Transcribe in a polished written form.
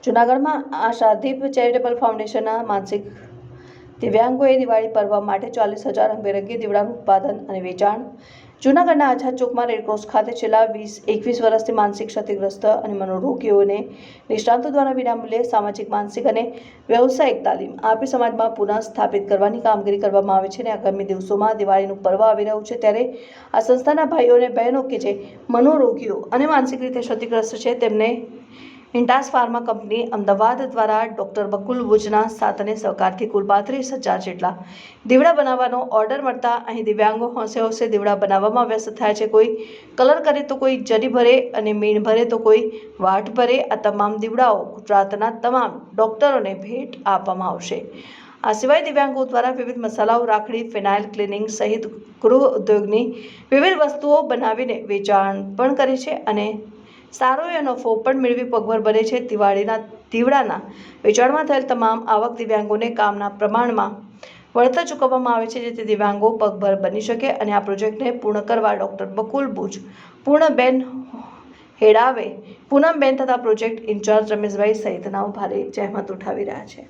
જૂનાગઢમાં આશાદીપ ચેરિટેબલ ફાઉન્ડેશનના માનસિક દિવ્યાંગોએ દિવાળી પર્વ માટે 40,000 રંગબેરંગી દીવડાનું ઉત્પાદન અને વેચાણ. જૂનાગઢના આઝાદ ચોકમાં રેડક્રોસ ખાતે છેલ્લા 21 વર્ષથી માનસિક ક્ષતિગ્રસ્ત અને મનોરોગીઓને નિષ્ણાતો દ્વારા વિનામૂલ્યે સામાજિક, માનસિક અને વ્યવસાયિક તાલીમ આપી સમાજમાં પુનઃ સ્થાપિત કરવાની કામગીરી કરવામાં આવે છે. અને આગામી દિવસોમાં દિવાળીનું પર્વ આવી રહ્યું છે, ત્યારે આ સંસ્થાના ભાઈઓ અને બહેનો કે જે મનોરોગીઓ અને માનસિક રીતે ક્ષતિગ્રસ્ત છે, તેમને ઇન્ટાસ ફાર્મા કંપની અમદાવાદ દ્વારા ડોક્ટર બકુલ બુચના સાથ અને સહકારથી કુલ 32,000 જેટલા દીવડા બનાવવાનો ઓર્ડર મળતા અહીં દિવ્યાંગો હોંશે હોંશે દીવડા બનાવવામાં વ્યસ્ત થયા છે. કોઈ કલર કરે તો કોઈ જરી ભરે અને મીણ ભરે તો કોઈ વાટ ભરે. આ તમામ દીવડાઓ ગુજરાતના તમામ ડોક્ટરોને ભેટ આપવામાં આવશે. આ સિવાય દિવ્યાંગો દ્વારા વિવિધ મસાલાઓ, રાખડી, ફિનાઇલ, ક્લિનિંગ સહિત ગૃહ ઉદ્યોગની વિવિધ વસ્તુઓ બનાવીને વેચાણ પણ કરે છે અને સારો નફો પણ મેળવી પગભર બને છે. દિવાળીના દીવડાના વેચાણમાં થયેલ તમામ આવક દિવ્યાંગોને કામના પ્રમાણમાં વળતર ચૂકવવામાં આવે છે, જેથી દિવ્યાંગો પગભર બની શકે. અને આ પ્રોજેક્ટને પૂર્ણ કરવા ડોક્ટર બકુલ બુચ, પૂર્ણબેન હેડાવે, પૂનમબેન તથા પ્રોજેક્ટ ઇન્ચાર્જ રમેશભાઈ સહિતનાઓ ભારે જહેમત ઉઠાવી રહ્યા છે.